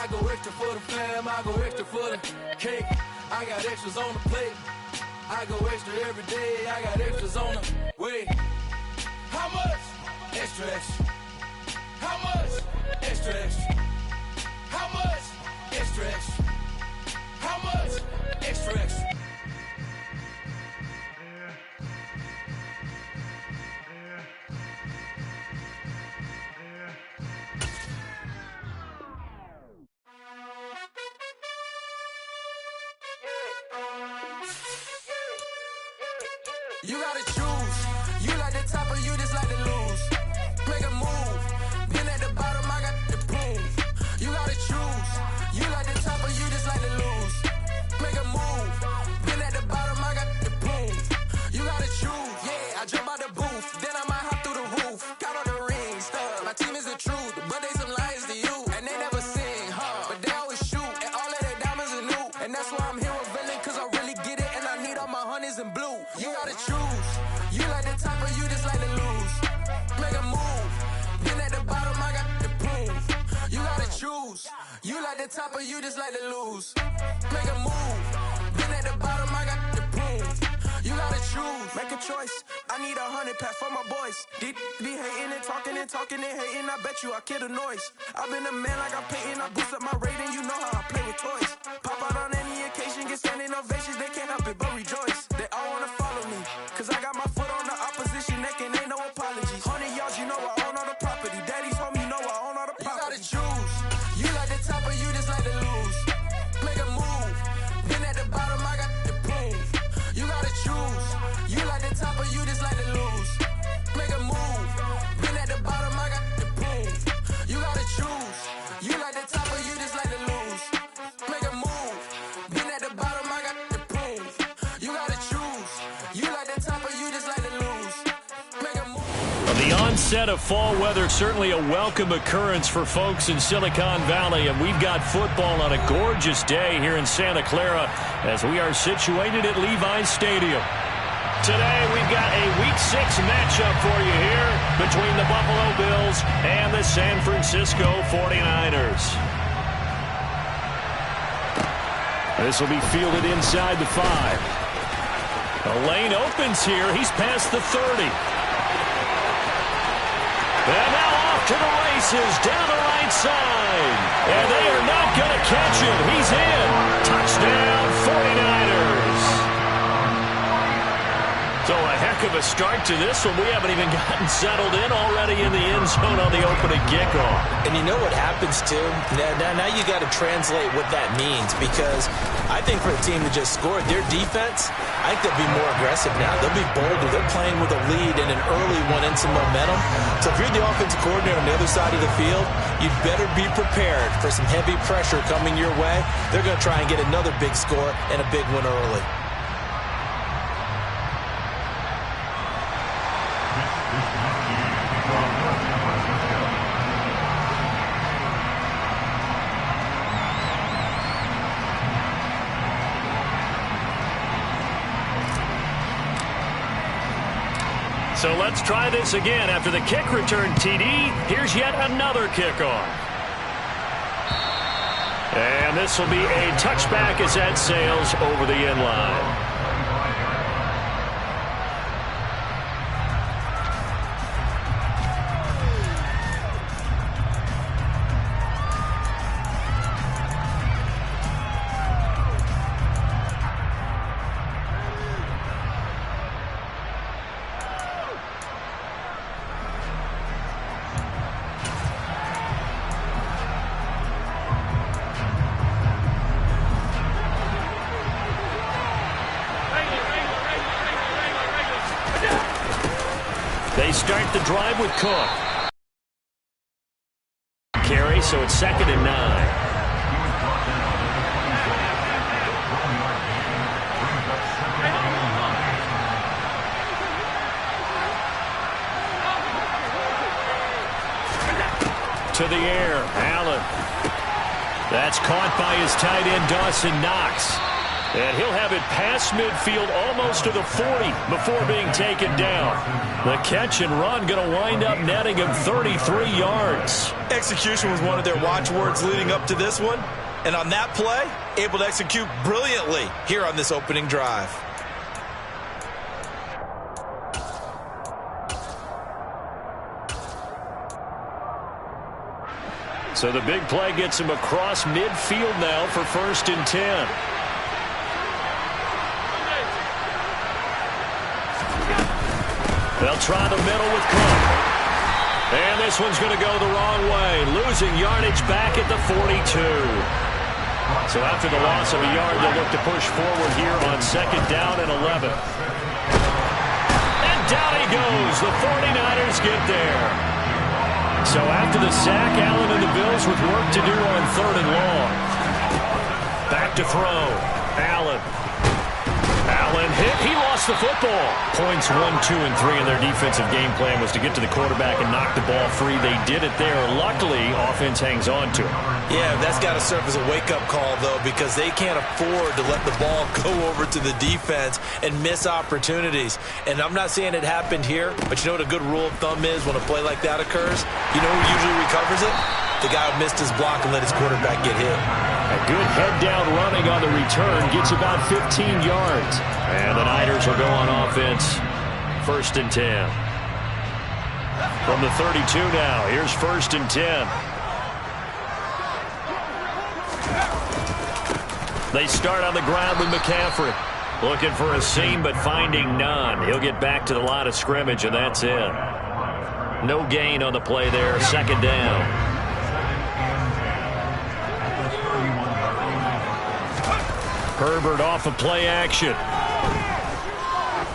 I go extra for the fam, I go extra for the cake. I got extras on the plate. I go extra every day, I got extras on the way. How much? Extra, extra. How much? Extra, extra. How much? Extra, extra. How much? Extra, extra. You gotta choose. You like the top or you just like to lose. Make a move. Been at the bottom, I got the prove. You gotta choose. You like the top or you just like to lose. Make a move. Been at the bottom, I got the prove. You gotta choose. Yeah, I jump out the booth. Then I might hop through the roof. Got all the rings. My team is the truth, but they some liars to you. And they never sing, but they always shoot. And all of their diamonds are new. And that's why I'm here with villain, cause I really get it. And I need all my honeys in blue. You gotta choose. You like the top or you just like to lose. Make a move. Been at the bottom, I got the proof. You gotta choose. You like the top or you just like to lose. Make a move. Been at the bottom, I got the proof. You gotta choose. Make a choice. I need 100 pack for my boys. Be hating and talking and talking and hating. I bet you I kill the noise. I've been a man like I'm Peyton. I boost up my rating. You know how I play with toys. Pop out on any occasion, get standing ovations. They can't help it but rejoice. They all wanna follow me, cause I got my foot on the opposition neck and ain't no apologies. 100 yards, you know I own all the property. Daddy's home, you know I own all the property. You gotta choose. You like the top or you just like to lose. Make a move. Been at the bottom, I got the proof. You gotta choose. You like the top or you just like to lose. Make a move. Been at the bottom, I got the proof. You gotta choose. You like the top or you just like to lose. Make a move. Been at the bottom, I got the proof. You gotta choose. You like the top or you just like to lose. Make a move. The onset of fall weather, certainly a welcome occurrence for folks in Silicon Valley, and we've got football on a gorgeous day here in Santa Clara as we are situated at Levi's Stadium. Today we've got a Week 6 matchup for you here between the Buffalo Bills and the San Francisco 49ers. This will be fielded inside the 5. The lane opens here. He's past the 30. And now off to the races down the right side. And they are not going to catch him. He's in. Touchdown 49ers. So a heck of a start to this one. We haven't even gotten settled in already in the end zone on the opening kickoff. And you know what happens, too? Now you got to translate what that means, because I think for a team to just score, their defense, I think they'll be more aggressive now. They'll be bolder. They're playing with a lead and an early one and some momentum. So if you're the offensive coordinator on the other side of the field, you'd better be prepared for some heavy pressure coming your way. They're going to try and get another big score and a big one early. So let's try this again. After the kick return TD, here's yet another kickoff. And this will be a touchback as that sails over the end line. They start the drive with Cook. Carry, so it's 2nd and 9. To the air, Allen. That's caught by his tight end, Dawson Knox. And he'll have it past midfield almost to the 40 before being taken down. The catch and run going to wind up netting him 33 yards. Execution was one of their watchwords leading up to this one. And on that play, able to execute brilliantly here on this opening drive. So the big play gets him across midfield now for 1st and 10. They'll try the middle with Cook. And this one's going to go the wrong way, losing yardage back at the 42. So after the loss of a yard, they'll look to push forward here on 2nd down and 11. And down he goes. The 49ers get there. So after the sack, Allen and the Bills with work to do on 3rd and long. Back to throw. Allen hit. He lost the football. Points 1, 2, and 3 in their defensive game plan was to get to the quarterback and knock the ball free. They did it there. Luckily, offense hangs on to it. Yeah, that's got to serve as a wake-up call, though, because they can't afford to let the ball go over to the defense and miss opportunities. And I'm not saying it happened here, but you know what a good rule of thumb is when a play like that occurs? You know who usually recovers it? The guy who missed his block and let his quarterback get hit. A good head-down running on the return gets about 15 yards. And the Niners will go on offense. 1st and 10. From the 32 now, here's 1st and 10. They start on the ground with McCaffrey. Looking for a seam, but finding none. He'll get back to the line of scrimmage, and that's it. No gain on the play there. 2nd down. Herbert off of play action.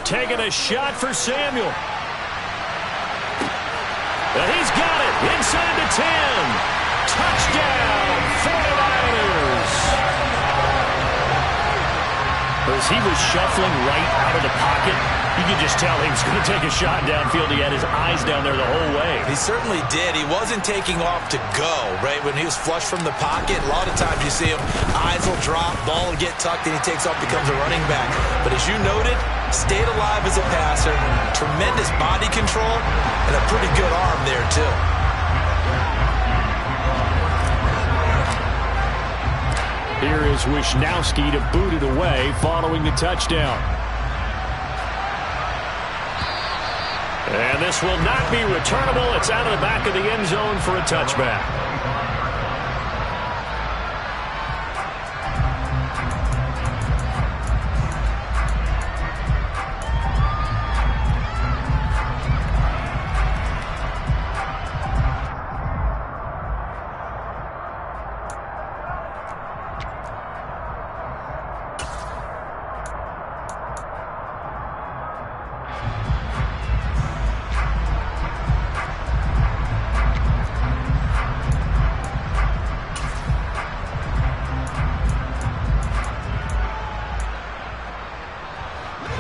Taking a shot for Samuel. And he's got it. Inside the 10. Touchdown, 49ers. As he was shuffling right out of the pocket, you could just tell he was going to take a shot downfield. He had his eyes down there the whole way. He certainly did. He wasn't taking off to go, right? When he was flush from the pocket, a lot of times you see him, eyes will drop, ball will get tucked, and he takes off, becomes a running back. But as you noted, stayed alive as a passer, tremendous body control, and a pretty good arm there, too. Here is Wisnowski to boot it away following the touchdown. And this will not be returnable. It's out of the back of the end zone for a touchback.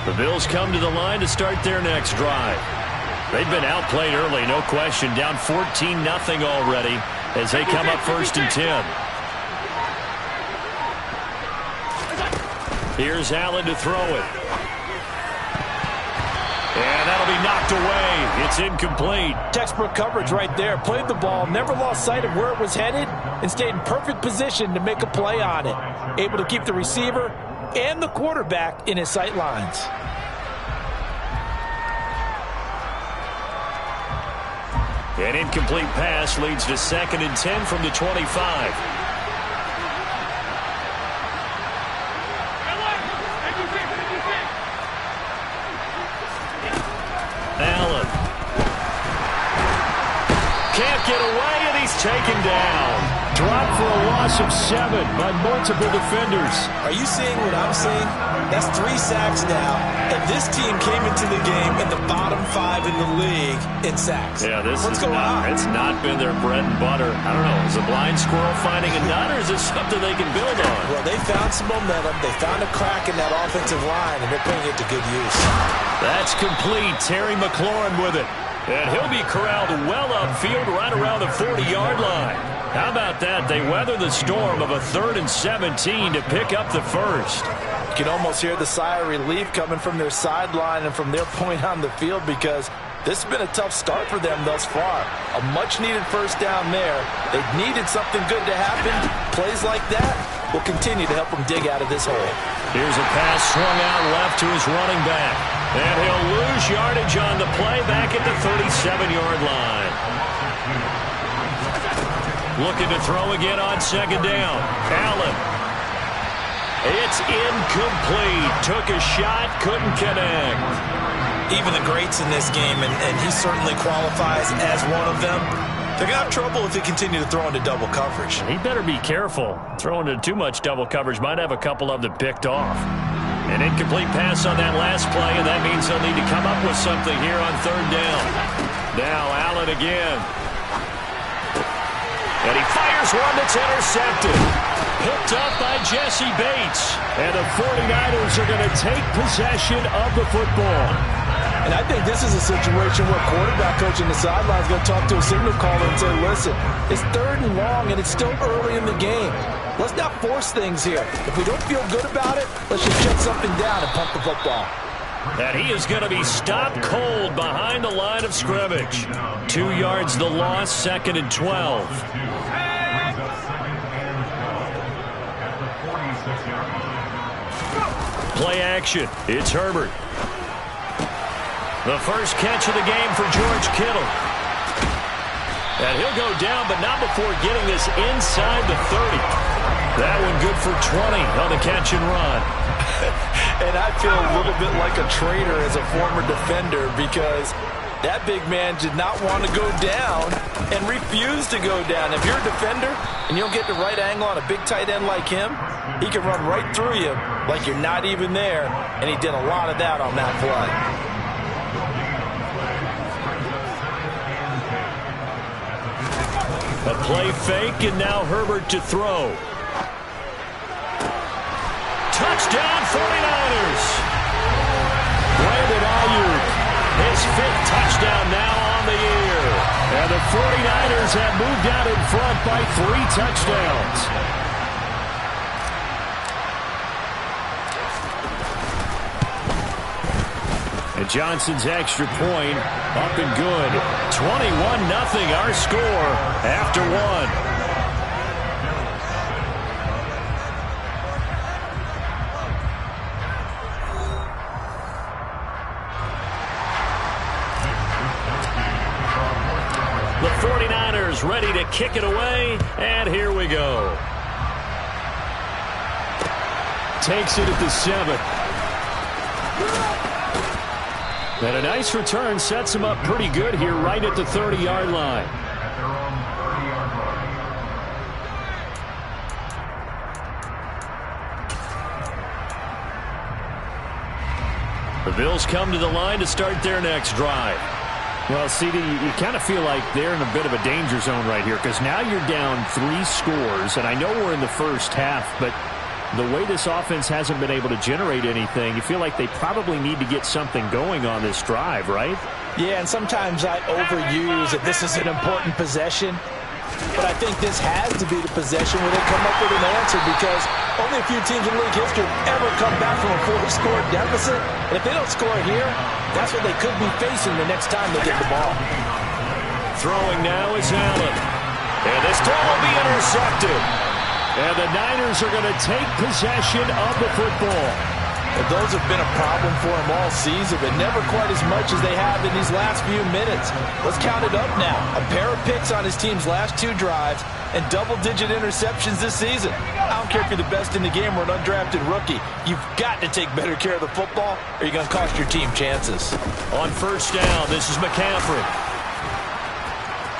The Bills come to the line to start their next drive. They've been outplayed early, no question. Down 14-0 already as they come up 1st and 10. Here's Allen to throw it. And that'll be knocked away. It's incomplete. Textbook coverage right there. Played the ball, never lost sight of where it was headed, and stayed in perfect position to make a play on it. Able to keep the receiver and the quarterback in his sight lines. An incomplete pass leads to 2nd and 10 from the 25. Allen. Can't get away, and he's taken down. Dropped for a loss of 7 by multiple defenders. Are you seeing what I'm seeing? That's 3 sacks now, and this team came into the game in the bottom 5 in the league in sacks. Yeah, What's going on? It's not been their bread and butter. I don't know. Is a blind squirrel finding a nut, or is this something they can build on? Well, they found some momentum. They found a crack in that offensive line, and they're putting it to good use. That's complete. Terry McLaurin with it. And he'll be corralled well upfield right around the 40-yard line. How about that? They weather the storm of a 3rd and 17 to pick up the first. You can almost hear the sigh of relief coming from their sideline and from their point on the field, because this has been a tough start for them thus far. A much-needed first down there. They needed something good to happen. Plays like that will continue to help them dig out of this hole. Here's a pass swung out left to his running back. And he'll lose yardage on the play back at the 37-yard line. Looking to throw again on second down. Allen. It's incomplete. Took a shot, couldn't connect. Even the greats in this game, and he certainly qualifies as one of them, they're going to have trouble if they continue to throw into double coverage. He better be careful. Throwing into too much double coverage might have a couple of them picked off. An incomplete pass on that last play, and that means they'll need to come up with something here on third down. Now Allen again. And he fires one that's intercepted. Picked up by Jesse Bates. And the 49ers are going to take possession of the football. And I think this is a situation where quarterback coach in the sideline is going to talk to a signal caller and say, listen, it's 3rd and long and it's still early in the game. Let's not force things here. If we don't feel good about it, let's just shut something down and pump the football. And he is going to be stopped cold behind the line of scrimmage. 2 yards the loss, 2nd and 12. Play action. It's Herbert. The first catch of the game for George Kittle. And he'll go down, but not before getting this inside the 30. That one good for 20 on the catch and run. And I feel a little bit like a traitor as a former defender, because that big man did not want to go down and refused to go down. If you're a defender and you don't get the right angle on a big tight end like him, he can run right through you like you're not even there, and he did a lot of that on that play. A play fake, and now Herbert to throw. Touchdown 49ers. Brandon Ayuk, his 5th touchdown now on the year. And the 49ers have moved out in front by 3 touchdowns. And Johnson's extra point up and good. 21-0 our score after 1. The 49ers ready to kick it away, and here we go. Takes it at the 7. And a nice return sets him up pretty good here right at the 30-yard line. The Bills come to the line to start their next drive. Well, CD, you kind of feel like they're in a bit of a danger zone right here, because now you're down 3 scores, and I know we're in the first half, but the way this offense hasn't been able to generate anything, you feel like they probably need to get something going on this drive, right? Yeah, and sometimes I overuse that this is an important possession, but I think this has to be the possession where they come up with an answer, because only a few teams in league history have ever come back from a 4-score deficit, and if they don't score here, that's what they could be facing the next time they get the ball. Throwing now is Allen. And this throw will be intercepted. And the Niners are going to take possession of the football. And those have been a problem for them all season, but never quite as much as they have in these last few minutes. Let's count it up now. A pair of picks on his team's last 2 drives and double-digit interceptions this season. I don't care if you're the best in the game or an undrafted rookie. You've got to take better care of the football, or you're going to cost your team chances. On first down, this is McCaffrey.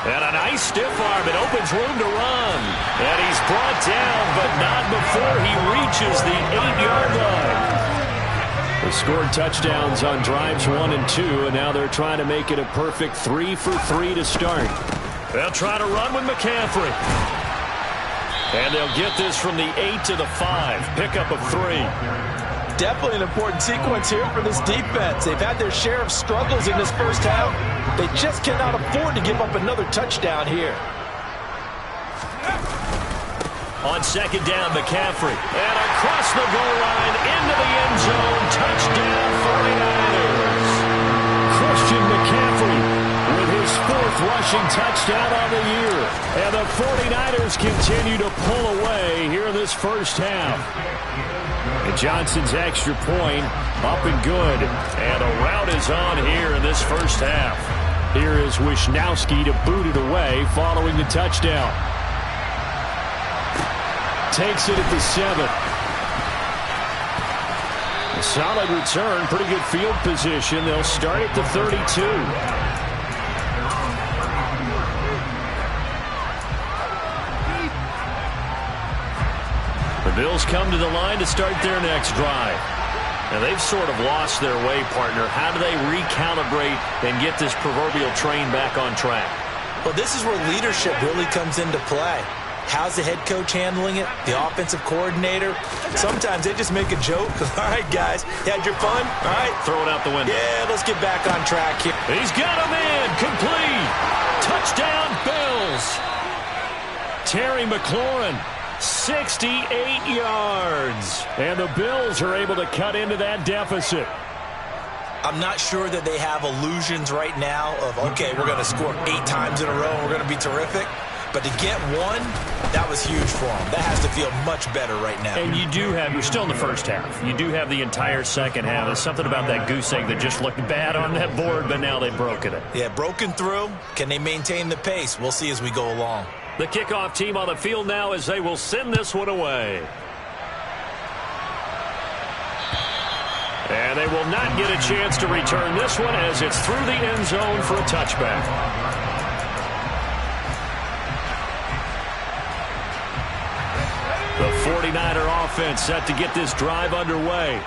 And a nice stiff arm. It opens room to run. And he's brought down, but not before he reaches the 8-yard line. They scored touchdowns on drives 1 and 2, and now they're trying to make it a perfect 3 for 3 to start. They'll try to run with McCaffrey. And they'll get this from the 8 to the 5. Pickup of 3. Definitely an important sequence here for this defense. They've had their share of struggles in this first half. They just cannot afford to give up another touchdown here. On second down, McCaffrey. And across the goal line, into the end zone. Touchdown, 49ers. Christian McCaffrey with his 4th rushing touchdown on the year. And the 49ers continue to pull away here in this first half. And Johnson's extra point up and good. And a rout is on here in this first half. Here is Wisnowski to boot it away following the touchdown. Takes it at the 7. A solid return, pretty good field position. They'll start at the 32. The Bills come to the line to start their next drive. Now they've sort of lost their way, partner. How do they recalibrate and get this proverbial train back on track? Well, this is where leadership really comes into play. How's the head coach handling it? The offensive coordinator? Sometimes they just make a joke. All right, guys, you had your fun? All right. Throw it out the window. Yeah, let's get back on track here. He's got him in. Complete. Touchdown, Bills. Terry McLaurin, 68 yards. And the Bills are able to cut into that deficit. I'm not sure that they have illusions right now of, okay, we're going to score 8 times in a row and we're going to be terrific. But to get one, that was huge for them. That has to feel much better right now. And you do have, you're still in the first half. You do have the entire second half. There's something about that goose egg that just looked bad on that board, but now they've broken it. Yeah, broken through. Can they maintain the pace? We'll see as we go along. The kickoff team on the field now as they will send this one away. And they will not get a chance to return this one as it's through the end zone for a touchback. The 49er offense set to get this drive underway.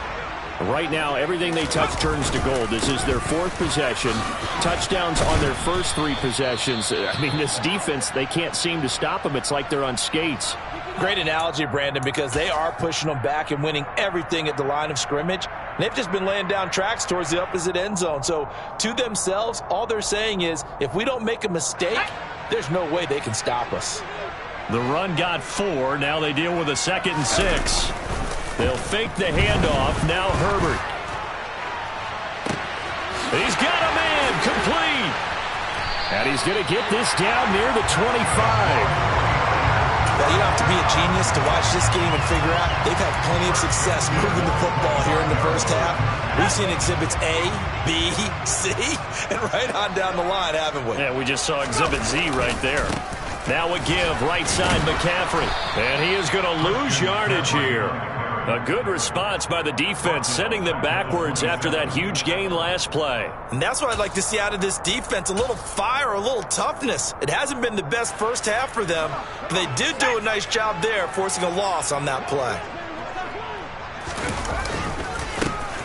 Right now, everything they touch turns to gold. This is their 4th possession. Touchdowns on their first 3 possessions. I mean, this defense, they can't seem to stop them. It's like they're on skates. Great analogy, Brandon, because they are pushing them back and winning everything at the line of scrimmage. And they've just been laying down tracks towards the opposite end zone. So to themselves, all they're saying is, if we don't make a mistake, there's no way they can stop us. The run got 4. Now they deal with a 2nd and 6. They'll fake the handoff. Now Herbert. He's got a man complete. And he's going to get this down near the 25. Well, you don't have to be a genius to watch this game and figure out they've had plenty of success moving the football here in the first half. We've seen exhibits A, B, C, and right on down the line, haven't we? Yeah, we just saw exhibit Z right there. Now a give, right side McCaffrey. And he is going to lose yardage here. A good response by the defense, sending them backwards after that huge gain last play. And that's what I'd like to see out of this defense, a little fire, a little toughness. It hasn't been the best first half for them, but they did do a nice job there, forcing a loss on that play.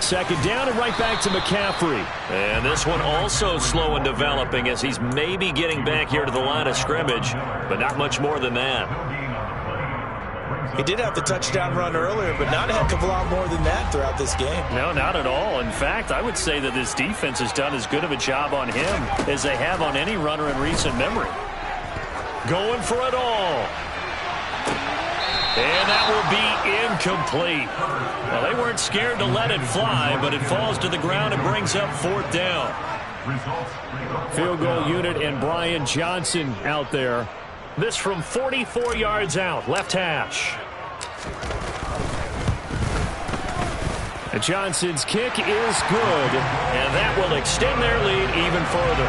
Second down and right back to McCaffrey. And this one also slow in developing as he's maybe getting back here to the line of scrimmage, but not much more than that. He did have the touchdown run earlier, but not a heck of a lot more than that throughout this game. No, not at all. In fact, I would say that this defense has done as good of a job on him as they have on any runner in recent memory. Going for it all. And that will be incomplete. Well, they weren't scared to let it fly, but it falls to the ground and brings up 4th down. Field goal unit and Brian Johnson out there. This from 44 yards out, left hash. And Johnson's kick is good, and that will extend their lead even further.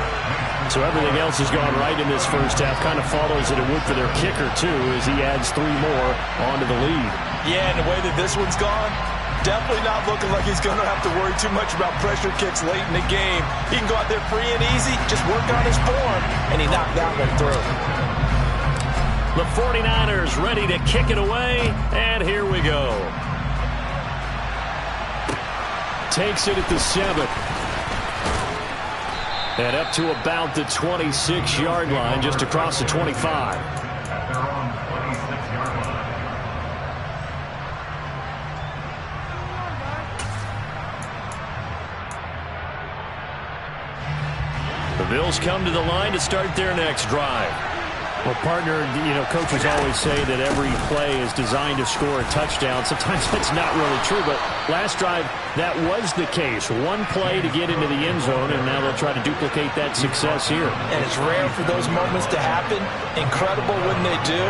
So everything else has gone right in this first half. Kind of follows that it would for their kicker, too, as he adds 3 more onto the lead. Yeah, and the way that this one's gone, definitely not looking like he's going to have to worry too much about pressure kicks late in the game. He can go out there free and easy, just work on his form, and he knocked that one through. The 49ers ready to kick it away, and here we go. Takes it at the 7. And up to about the 26-yard line, just across the 25. The Bills come to the line to start their next drive. Well, partner, coaches always say that every play is designed to score a touchdown. Sometimes that's not really true, but last drive, that was the case. One play to get into the end zone, and now they'll try to duplicate that success here. And it's rare for those moments to happen. Incredible when they do.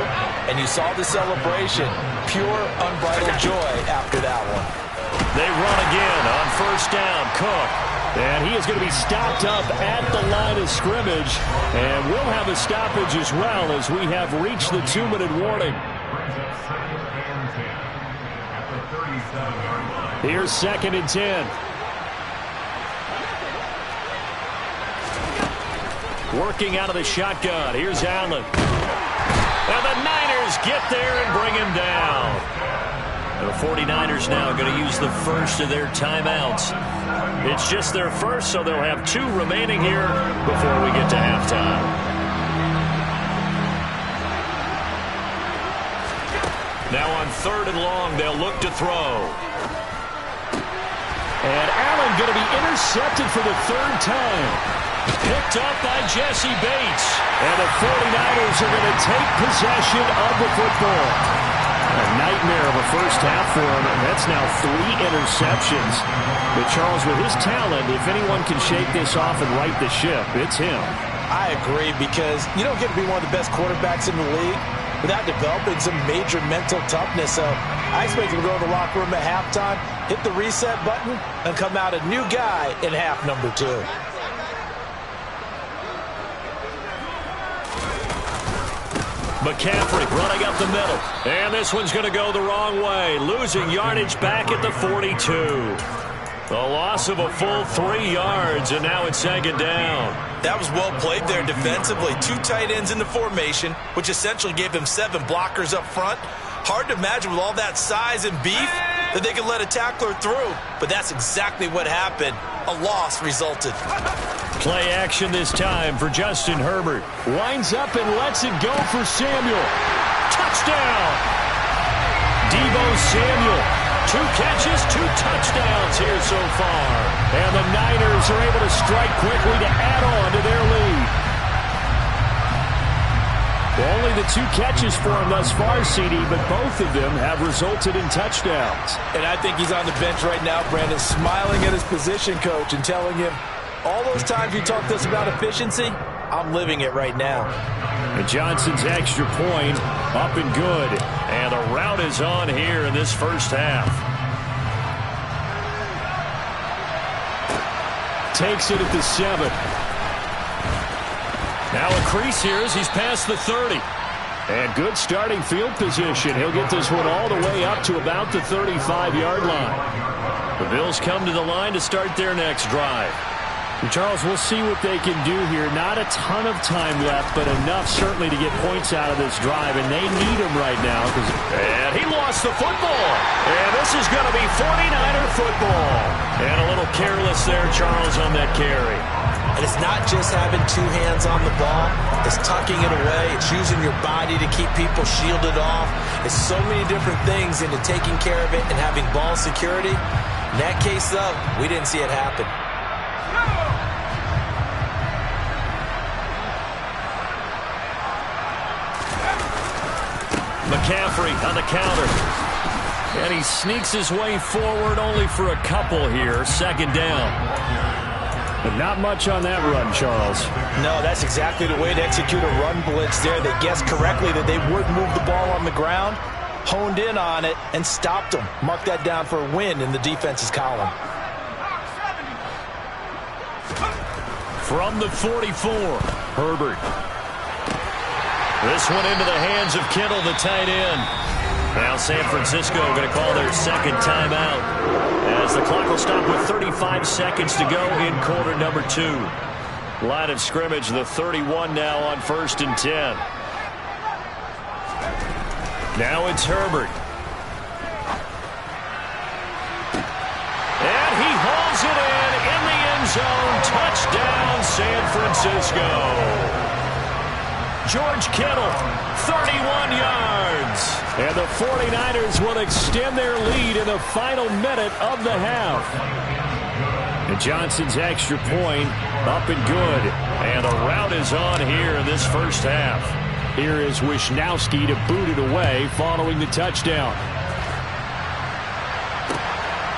And you saw the celebration. Pure, unbridled joy after that one. They run again on first down. Cook. And he is going to be stopped up at the line of scrimmage. And we'll have a stoppage as well as we have reached the 2-minute warning. Here's 2nd and 10. Working out of the shotgun. Here's Allen. And the Niners get there and bring him down. The 49ers now going to use the first of their timeouts. It's just their first, so they'll have 2 remaining here before we get to halftime. Now on 3rd and long, they'll look to throw. And Allen going to be intercepted for the 3rd time. Picked up by Jesse Bates. And the 49ers are going to take possession of the football. A nightmare of a first half for him, and that's now 3 interceptions. But Charles, with his talent, if anyone can shake this off and right the ship, it's him. I agree, because you don't get to be one of the best quarterbacks in the league without developing some major mental toughness. So I expect him to go to the locker room at halftime, hit the reset button, and come out a new guy in half number 2. McCaffrey running up the middle. And this one's going to go the wrong way. Losing yardage back at the 42. The loss of a full 3 yards, and now it's 2nd down. That was well played there defensively. 2 tight ends in the formation, which essentially gave them 7 blockers up front. Hard to imagine with all that size and beef that they could let a tackler through. But that's exactly what happened. A loss resulted. Play action this time for Justin Herbert. Winds up and lets it go for Samuel. Touchdown! Deebo Samuel. 2 catches, 2 touchdowns here so far. And the Niners are able to strike quickly to add on to their lead. Only the 2 catches for him thus far, CD, but both of them have resulted in touchdowns. And I think he's on the bench right now, Brandon, smiling at his position coach and telling him, all those times you talked to us about efficiency, I'm living it right now. And Johnson's extra point up and good. And the route is on here in this first half. Takes it at the 7. Now a crease here as he's past the 30. And good starting field position. He'll get this one all the way up to about the 35-yard line. The Bills come to the line to start their next drive. And Charles, we'll see what they can do here. Not a ton of time left, but enough certainly to get points out of this drive, and they need him right now. And he lost the football. And this is going to be 49er football. And a little careless there, Charles, on that carry. And it's not just having 2 hands on the ball. It's tucking it away. It's using your body to keep people shielded off. It's so many different things into taking care of it and having ball security. In that case, though, we didn't see it happen. McCaffrey on the counter. And he sneaks his way forward only for a couple here. 2nd down. But not much on that run, Charles. No, that's exactly the way to execute a run blitz there. They guessed correctly that they would move the ball on the ground, honed in on it, and stopped them. Mark that down for a win in the defense's column. From the 44, Herbert. This one into the hands of Kittle, the tight end. Now San Francisco going to call their 2nd timeout as the clock will stop with 35 seconds to go in quarter number 2. Line of scrimmage, the 31 now on 1st and 10. Now it's Herbert. And he hauls it in the end zone. Touchdown, San Francisco. George Kittle, 31 yards. And the 49ers will extend their lead in the final minute of the half. And Johnson's extra point up and good. And the route is on here in this first half. Here is Wisnowski to boot it away following the touchdown.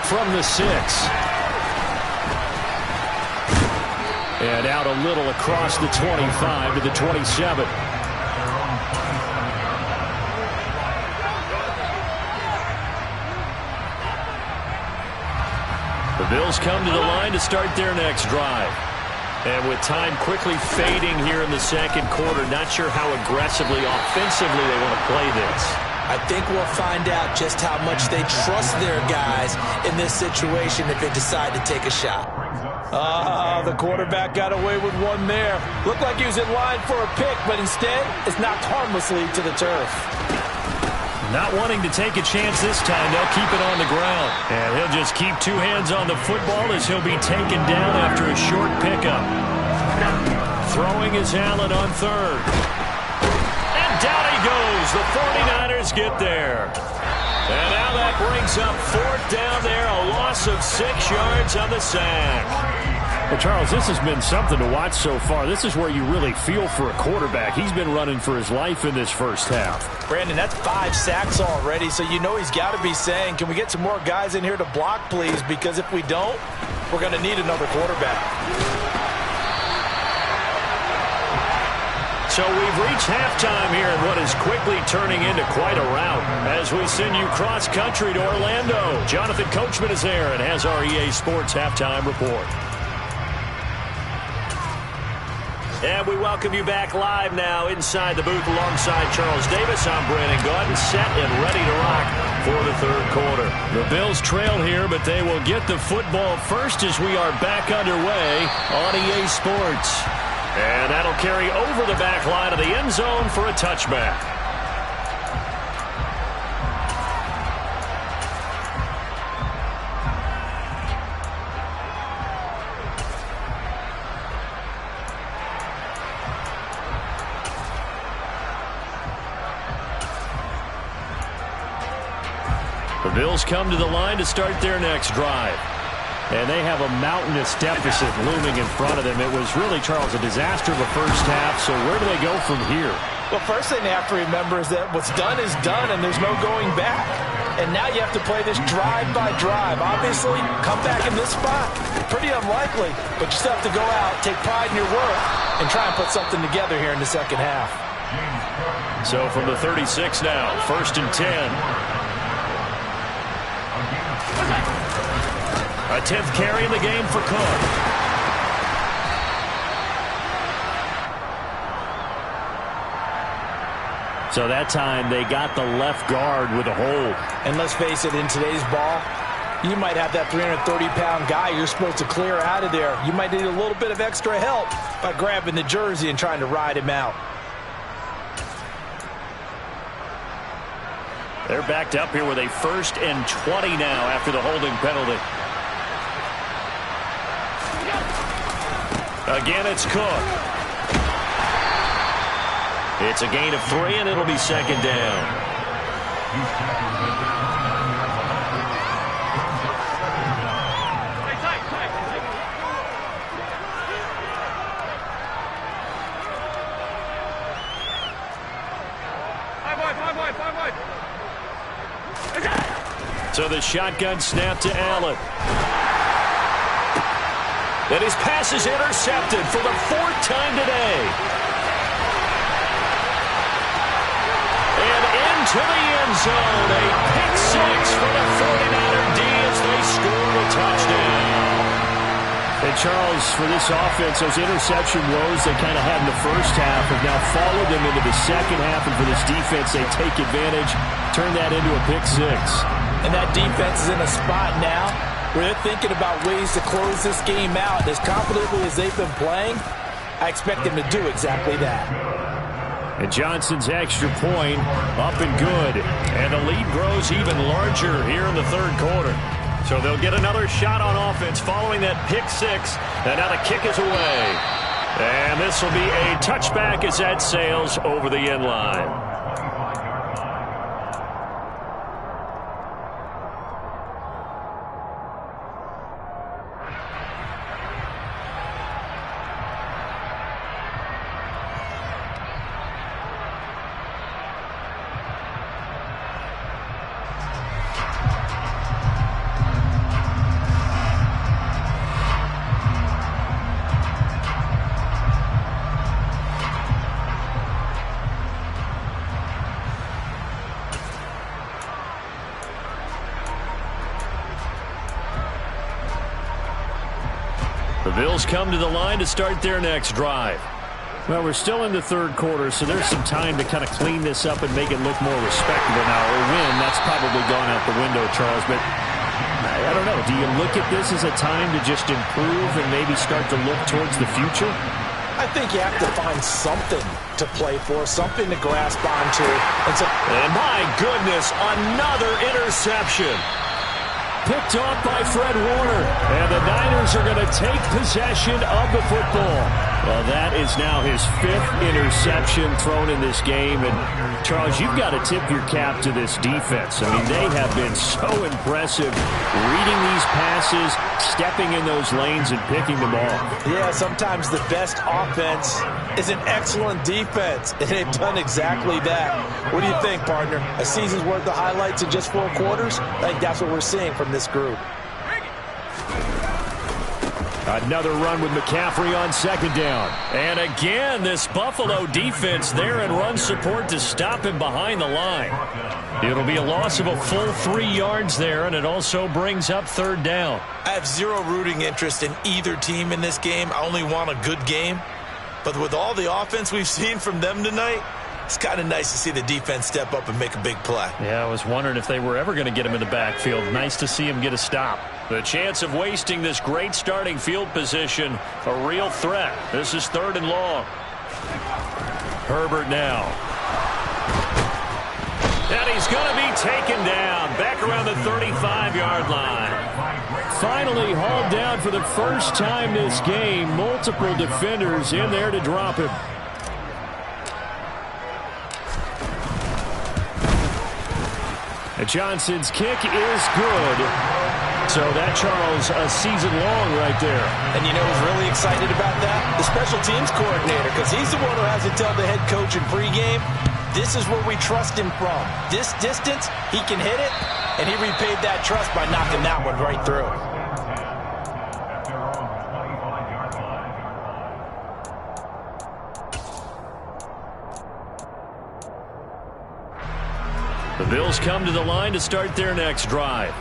From the 6. And out a little across the 25 to the 27. The Bills come to the line to start their next drive. And with time quickly fading here in the second quarter, not sure how aggressively, offensively they want to play this. I think we'll find out just how much they trust their guys in this situation if they decide to take a shot. The quarterback got away with one there. Looked like he was in line for a pick, but instead it's knocked harmlessly to the turf. Not wanting to take a chance this time, they'll keep it on the ground. And he'll just keep two hands on the football as he'll be taken down after a short pickup. Throwing is Allen on third. And down he goes. The 49ers get there. And now that brings up fourth down there, a loss of 6 yards on the sack. Well, Charles, this has been something to watch so far. This is where you really feel for a quarterback. He's been running for his life in this first half. Brandon, that's 5 sacks already, so you know he's got to be saying, can we get some more guys in here to block, please? Because if we don't, we're going to need another quarterback. So we've reached halftime here in what is quickly turning into quite a rout as we send you cross-country to Orlando. Jonathan Coachman is there and has our EA Sports halftime report. And we welcome you back live now inside the booth alongside Charles Davis. I'm Brandon Gaudin, set and ready to rock for the third quarter. The Bills trail here, but they will get the football first as we are back underway on EA Sports. And that'll carry over the back line of the end zone for a touchback. The Bills come to the line to start their next drive. And they have a mountainous deficit looming in front of them. It was really, Charles, a disaster of a first half. So where do they go from here? Well, first thing they have to remember is that what's done is done, and there's no going back. And now you have to play this drive by drive. Obviously, come back in this spot. Pretty unlikely, but you still have to go out, take pride in your work, and try and put something together here in the second half. So from the 36 now, 1st and 10. A 10th carry in the game for Cook. So that time they got the left guard with a hold. And let's face it, in today's ball, you might have that 330-pound guy you're supposed to clear out of there. You might need a little bit of extra help by grabbing the jersey and trying to ride him out. They're backed up here with a 1st and 20 now after the holding penalty. Again, it's Cook. It's a gain of 3, and it'll be second down. So the shotgun snap to Allen. And his pass is intercepted for the 4th time today. And into the end zone. A pick 6 for the 49er D as they score a touchdown. And Charles, for this offense, those interception woes they kind of had in the first half have now followed them into the second half. And for this defense, they take advantage, turn that into a pick 6. And that defense is in a spot now where they're thinking about ways to close this game out. As confidently as they've been playing, I expect them to do exactly that. And Johnson's extra point up and good. And the lead grows even larger here in the third quarter. So they'll get another shot on offense following that pick 6. And now the kick is away. And this will be a touchback as that sails over the end line. The Bills come to the line to start their next drive. Well, we're still in the third quarter, so there's some time to kind of clean this up and make it look more respectable now. A win, that's probably gone out the window, Charles, but I don't know. Do you look at this as a time to just improve and maybe start to look towards the future? I think you have to find something to play for, something to grasp onto. And my goodness, another interception. Picked off by Fred Warner. And the Niners are going to take possession of the football. Well, that is now his 5th interception thrown in this game. And, Charles, you've got to tip your cap to this defense. I mean, they have been so impressive reading these passes, stepping in those lanes, and picking them off. Yeah, sometimes the best offense is an excellent defense, and they've done exactly that. What do you think, partner? A season's worth of highlights in just 4 quarters? I think that's what we're seeing from this group. Another run with McCaffrey on 2nd down. And again, this Buffalo defense there in run support to stop him behind the line. It'll be a loss of a full 3 yards there, and it also brings up 3rd down. I have zero rooting interest in either team in this game. I only want a good game. But with all the offense we've seen from them tonight, it's kind of nice to see the defense step up and make a big play. Yeah, I was wondering if they were ever going to get him in the backfield. Nice to see him get a stop. The chance of wasting this great starting field position, a real threat. This is 3rd and long. Herbert now. And he's going to be taken down back around the 35-yard line. Finally hauled down for the first time this game. Multiple defenders in there to drop him. Johnson's kick is good. So that, Charles, a season long right there. And you know who's really excited about that? The special teams coordinator, because he's the one who has to tell the head coach in pregame, this is where we trust him from. This distance, he can hit it, and he repaid that trust by knocking that one right through. The Bills come to the line to start their next drive.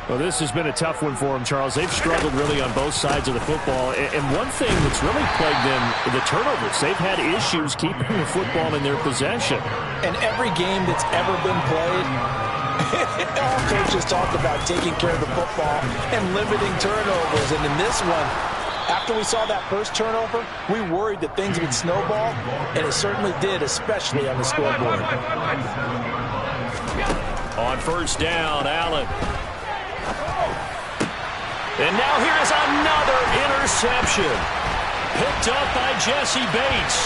Well, this has been a tough one for them, Charles. They've struggled really on both sides of the football. And one thing that's really plagued them, the turnovers. They've had issues keeping the football in their possession. And every game that's ever been played, all coaches talk about taking care of the football and limiting turnovers. And in this one, after we saw that first turnover, we worried that things would snowball, and it certainly did, especially on the scoreboard. On 1st down, Allen. And now here's another interception. Picked up by Jesse Bates.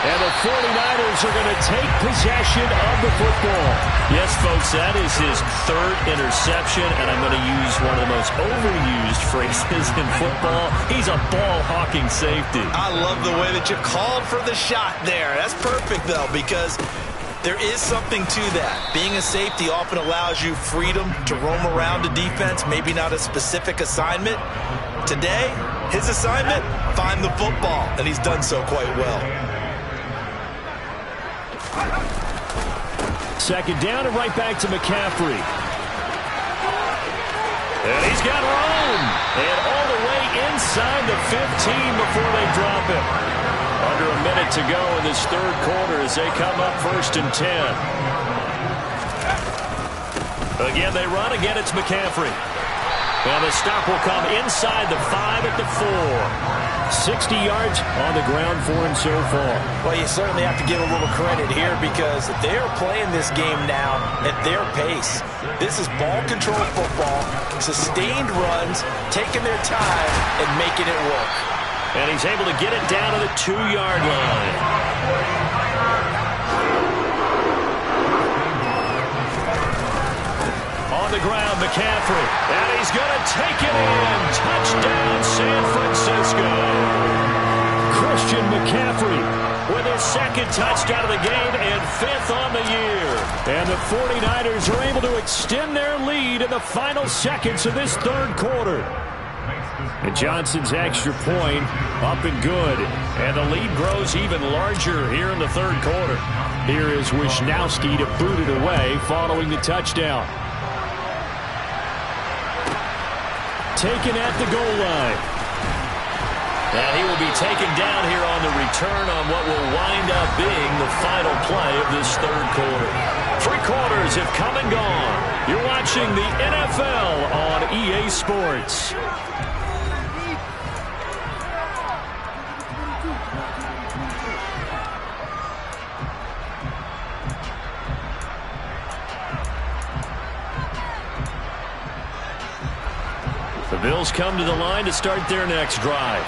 And the 49ers are going to take possession of the football. Yes, folks, that is his 3rd interception, and I'm going to use one of the most overused phrases in football. He's a ball-hawking safety. I love the way that you called for the shot there. That's perfect, though, because there is something to that. Being a safety often allows you freedom to roam around a defense, maybe not a specific assignment. Today, his assignment, find the football, and he's done so quite well. 2nd down and right back to McCaffrey. And he's got room. And all the way inside the 15 before they drop him. Under a minute to go in this 3rd quarter as they come up 1st and 10. Again, they run. Again, it's McCaffrey. And the stop will come inside the 5 at the 4. 60 yards on the ground for him so far. Well, you certainly have to give a little credit here because they are playing this game now at their pace. This is ball control football, sustained runs, taking their time and making it work. And he's able to get it down to the 2-yard line. On the ground, McCaffrey. And he's going to take it in. Touchdown, San Francisco. Christian McCaffrey with his 2nd touchdown of the game and 5th on the year. And the 49ers are able to extend their lead in the final seconds of this 3rd quarter. And Johnson's extra point up and good. And the lead grows even larger here in the 3rd quarter. Here is Wisnowski to boot it away following the touchdown. Taken at the goal line. And he will be taken down here on the return on what will wind up being the final play of this third quarter. 3 quarters have come and gone. You're watching the NFL on EA Sports. The Bills come to the line to start their next drive.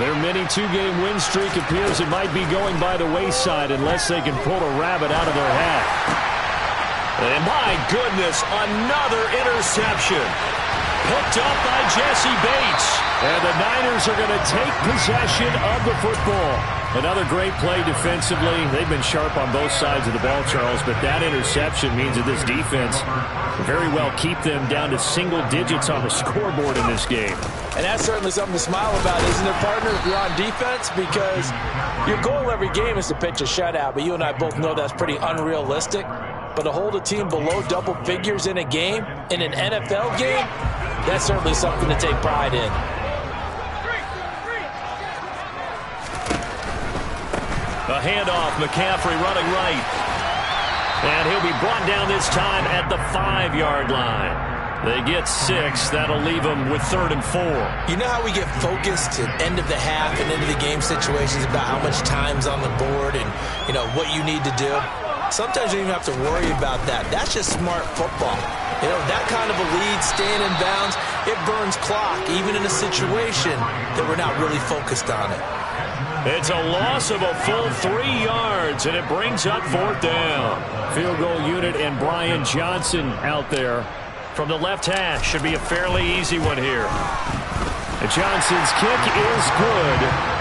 Their mini 2-game win streak appears it might be going by the wayside unless they can pull a rabbit out of their hat. And my goodness, another interception. Picked up by Jesse Bates. And the Niners are going to take possession of the football. Another great play defensively. They've been sharp on both sides of the ball, Charles, but that interception means that this defense very well keep them down to single digits on the scoreboard in this game. And that's certainly something to smile about, isn't it, partner, if you're on defense? Because your goal every game is to pitch a shutout, but you and I both know that's pretty unrealistic. But to hold a team below double figures in a game, in an NFL game, that's certainly something to take pride in. A handoff, McCaffrey running right. And he'll be brought down this time at the 5-yard line. They get 6. That'll leave them with 3rd and 4. You know how we get focused at end of the half and into the game situations about how much time's on the board and, you know, what you need to do? Sometimes you don't even have to worry about that. That's just smart football. You know, that kind of a lead, staying in bounds, it burns clock, even in a situation that we're not really focused on it. It's a loss of a full 3 yards, and it brings up 4th down. Field goal unit and Brian Johnson out there from the left hash. Should be a fairly easy one here. And Johnson's kick is good,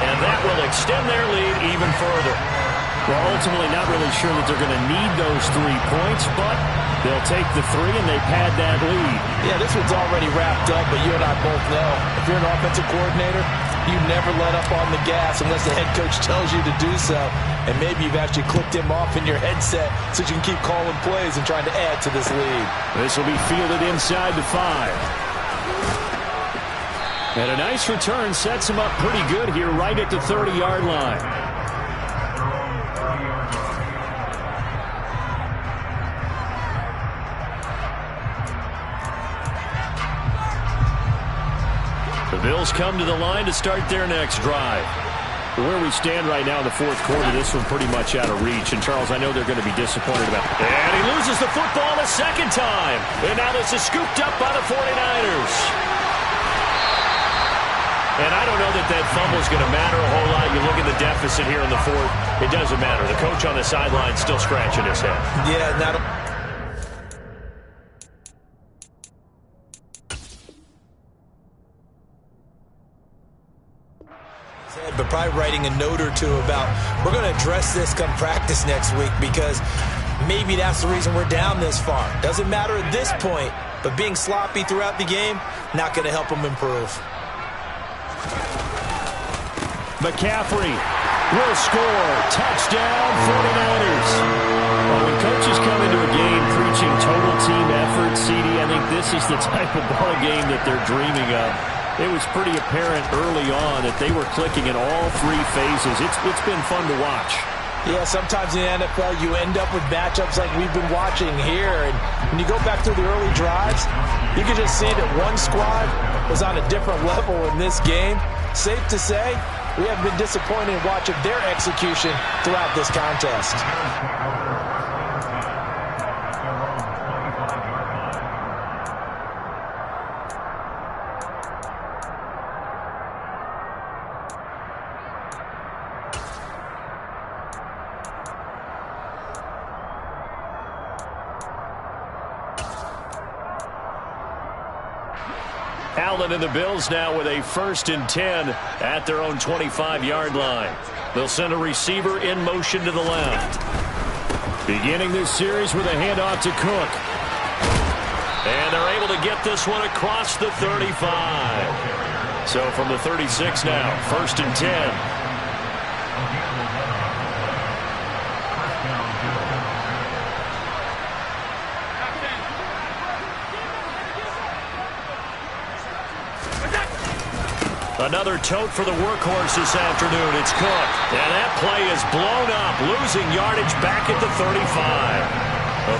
and that will extend their lead even further. Well, ultimately not really sure that they're going to need those 3 points, but they'll take the 3 and they pad that lead. Yeah, this one's already wrapped up, but you and I both know if you're an offensive coordinator, you never let up on the gas unless the head coach tells you to do so. And maybe you've actually clicked him off in your headset so you can keep calling plays and trying to add to this lead. This will be fielded inside the 5. And a nice return sets him up pretty good here right at the 30-yard line. The Bills come to the line to start their next drive. Where we stand right now in the 4th quarter, this one pretty much out of reach. And, Charles, I know they're going to be disappointed about it. And he loses the football a second time. And now this is scooped up by the 49ers. And I don't know that that fumble is going to matter a whole lot. You look at the deficit here in the 4th. It doesn't matter. The coach on the sideline still scratching his head. Yeah, not but probably writing a note or two about we're going to address this come practice next week because maybe that's the reason we're down this far. Doesn't matter at this point, but being sloppy throughout the game, not going to help them improve. McCaffrey will score. Touchdown, 49ers. Well, when coaches come into a game preaching total team effort, CD, I think this is the type of ball game that they're dreaming of. It was pretty apparent early on that they were clicking in all 3 phases. It's been fun to watch. Yeah, sometimes in the NFL you end up with matchups like we've been watching here. And when you go back through the early drives, you can just see that one squad was on a different level in this game. Safe to say, we have been disappointed in watching their execution throughout this contest. Allen and the Bills now with a 1st and 10 at their own 25-yard line. They'll send a receiver in motion to the left. Beginning this series with a handoff to Cook. And they're able to get this one across the 35. So from the 36 now, 1st and 10. Another tote for the workhorse this afternoon. It's Cook. And that play is blown up, losing yardage back at the 35.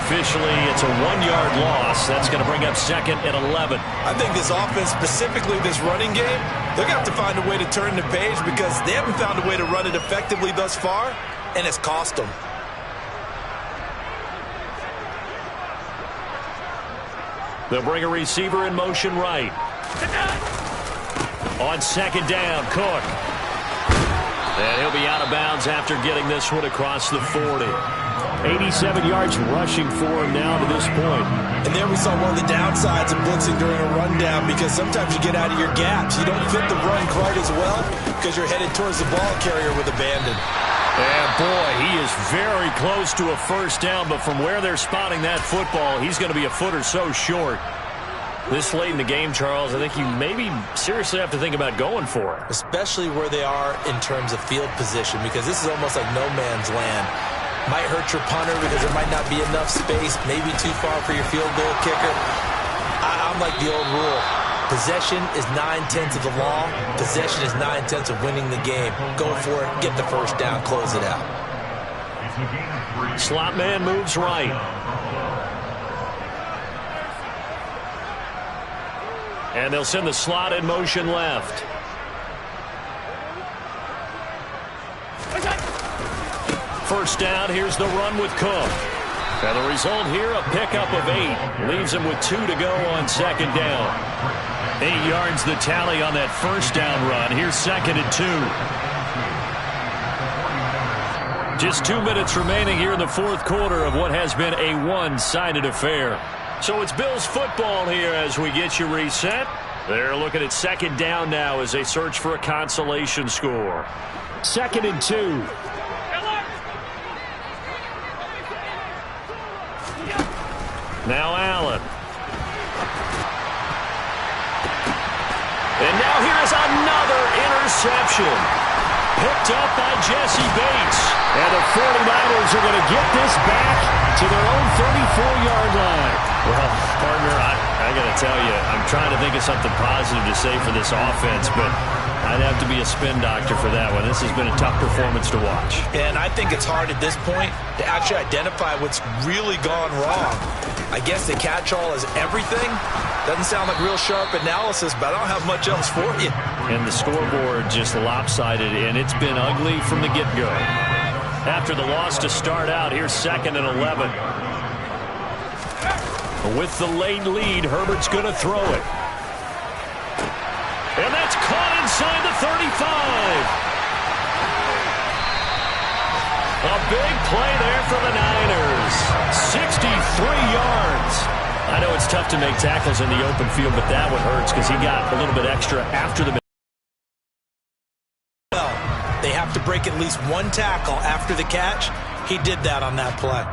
Officially, it's a 1-yard loss. That's going to bring up second and 11. I think this offense, specifically this running game, they're going to have to find a way to turn the page because they haven't found a way to run it effectively thus far, and it's cost them. They'll bring a receiver in motion right. On second down, Cook. And he'll be out of bounds after getting this one across the 40. 87 yards rushing for him now to this point. And there we saw one of the downsides of blitzing during a rundown because sometimes you get out of your gaps. You don't fit the run quite as well because you're headed towards the ball carrier with abandon. And boy, he is very close to a first down, but from where they're spotting that football, he's going to be a foot or so short. This late in the game, Charles, I think you maybe seriously have to think about going for it. Especially where they are in terms of field position, because this is almost like no man's land. Might hurt your punter because there might not be enough space, maybe too far for your field goal kicker. I'm like the old rule. Possession is 9/10 of the law. Possession is 9/10 of winning the game. Go for it, get the first down, close it out. Slot man moves right. And they'll send the slot in motion left. First down, here's the run with Cook. And the result here, a pickup of 8. Leaves him with 2 to go on second down. 8 yards the tally on that first down run. Here's second and 2. Just 2 minutes remaining here in the fourth quarter of what has been a one-sided affair. So it's Bills football here as we get you reset. They're looking at second down now as they search for a consolation score. Second and 2. Now Allen. And now here is another interception. Picked up by Jesse Bates. And the 49ers are going to get this back to their own 34-yard line. Well, partner, I got to tell you, I'm trying to think of something positive to say for this offense, but I'd have to be a spin doctor for that one. This has been a tough performance to watch. And I think it's hard at this point to actually identify what's really gone wrong. I guess the catch-all is everything. Doesn't sound like real sharp analysis, but I don't have much else for you. And the scoreboard just lopsided, and it's been ugly from the get-go. After the loss to start out, here's second and 11. With the late lead, Herbert's going to throw it. And that's caught inside the 35. A big play there for the Niners. 63 yards. I know it's tough to make tackles in the open field, but that one hurts because he got a little bit extra after the. They have to break at least one tackle after the catch. He did that on that play.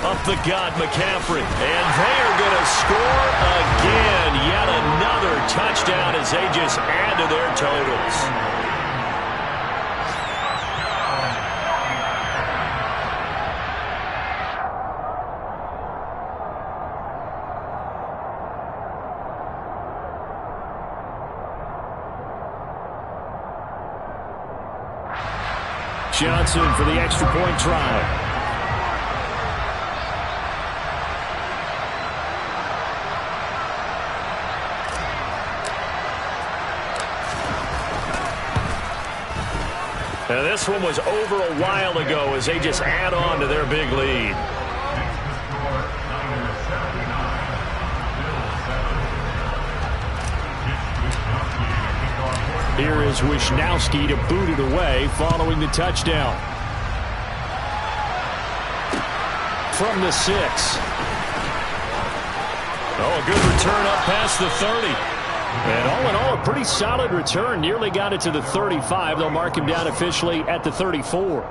Up the gut, McCaffrey. And they are going to score again. Yet another touchdown as they just add to their totals. Johnson for the extra point try. Now this one was over a while ago as they just add on to their big lead. Here is Wisnowski to boot it away following the touchdown. From the 6. Oh, a good return up past the 30. And all in all, a pretty solid return. Nearly got it to the 35. They'll mark him down officially at the 34.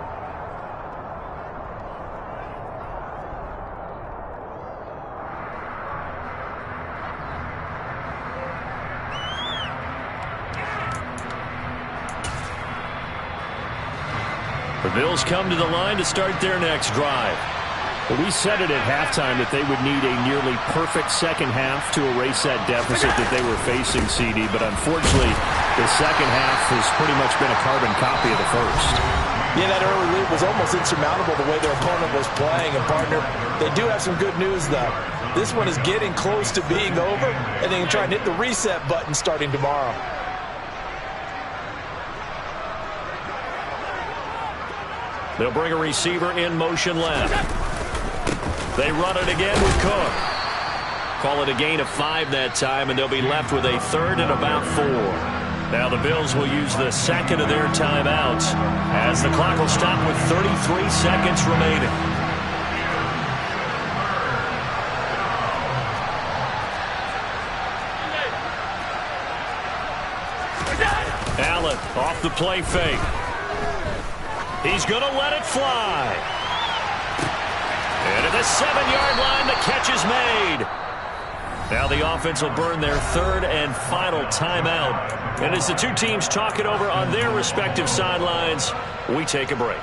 Bills come to the line to start their next drive. Well, we said it at halftime that they would need a nearly perfect second half to erase that deficit that they were facing, CD. But unfortunately, the second half has pretty much been a carbon copy of the first. Yeah, that early lead was almost insurmountable the way their opponent was playing. And, partner, they do have some good news, though. This one is getting close to being over, and they can try and hit the reset button starting tomorrow. They'll bring a receiver in motion left. They run it again with Cook. Call it a gain of 5 that time, and they'll be left with a third and about 4. Now the Bills will use the second of their timeouts as the clock will stop with 33 seconds remaining. Allen off the play fake. He's going to let it fly. And at the 7-yard line, the catch is made. Now the offense will burn their third and final timeout. And as the two teams talk it over on their respective sidelines, we take a break.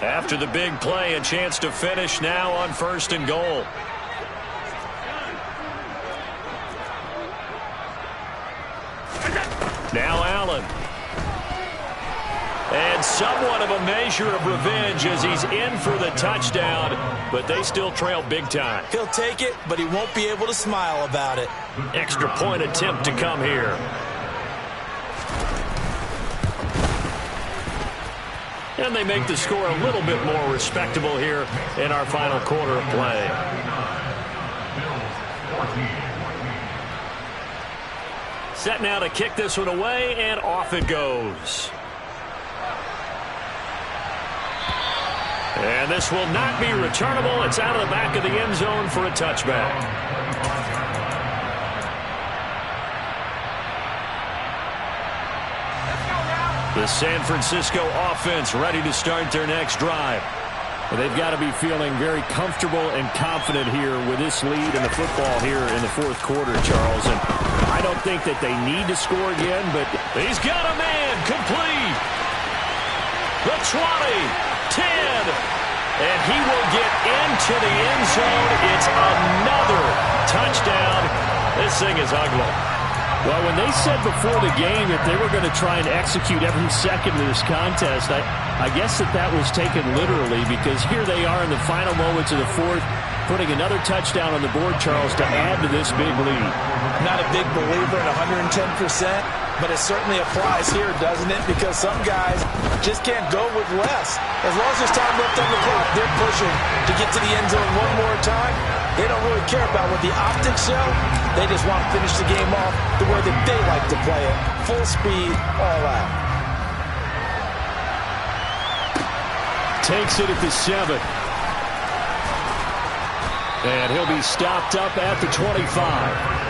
After the big play, a chance to finish now on 1st and goal. Now Allen. And somewhat of a measure of revenge as he's in for the touchdown, but they still trail big time. He'll take it, but he won't be able to smile about it. Extra point attempt to come here. And they make the score a little bit more respectable here in our final quarter of play. Set now to kick this one away, and off it goes. And this will not be returnable. It's out of the back of the end zone for a touchback. The San Francisco offense ready to start their next drive. Well, they've got to be feeling very comfortable and confident here with this lead in the football here in the fourth quarter, Charles. And I don't think that they need to score again, but he's got a man complete. The 20, 10, and he will get into the end zone. It's another touchdown. This thing is ugly. Well, when they said before the game that they were going to try and execute every second of this contest, I guess that was taken literally, because here they are in the final moments of the fourth, putting another touchdown on the board, Charles, to add to this big lead. I'm not a big believer in 110%, but it certainly applies here, doesn't it? Because some guys just can't go with less. As long as there's time left on the clock, they're pushing to get to the end zone one more time. They don't really care about what the optics show. They just want to finish the game off the way that they like to play it. Full speed, all out. Takes it at the 7. And he'll be stopped up at the 25.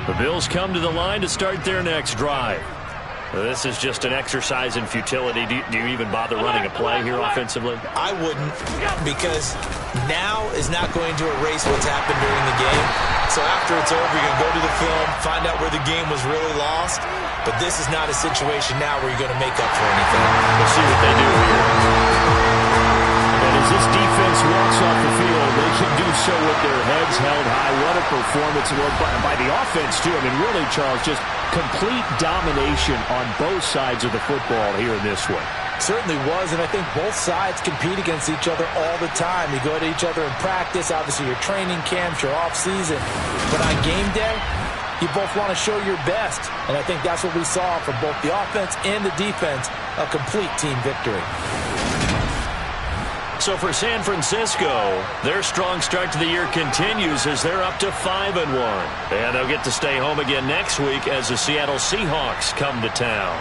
The Bills come to the line to start their next drive. This is just an exercise in futility. Do you even bother running a play here offensively? I wouldn't, because now is not going to erase what's happened during the game. So after it's over, you're going to go to the film, find out where the game was really lost. But this is not a situation now where you're going to make up for anything. We'll see what they do here. And as this defense walks off the field, they can do so with their heads held high. What a performance by the offense, too. I mean, really, Charles, just complete domination on both sides of the football here in this one. Certainly was, and I think both sides compete against each other all the time. You go to each other in practice, obviously your training camps, your off-season. But on game day, you both want to show your best. And I think that's what we saw from both the offense and the defense, a complete team victory. So for San Francisco, their strong start to the year continues as they're up to 5-1. And they'll get to stay home again next week as the Seattle Seahawks come to town.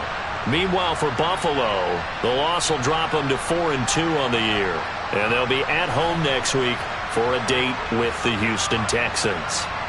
Meanwhile, for Buffalo, the loss will drop them to 4-2 on the year. And they'll be at home next week for a date with the Houston Texans.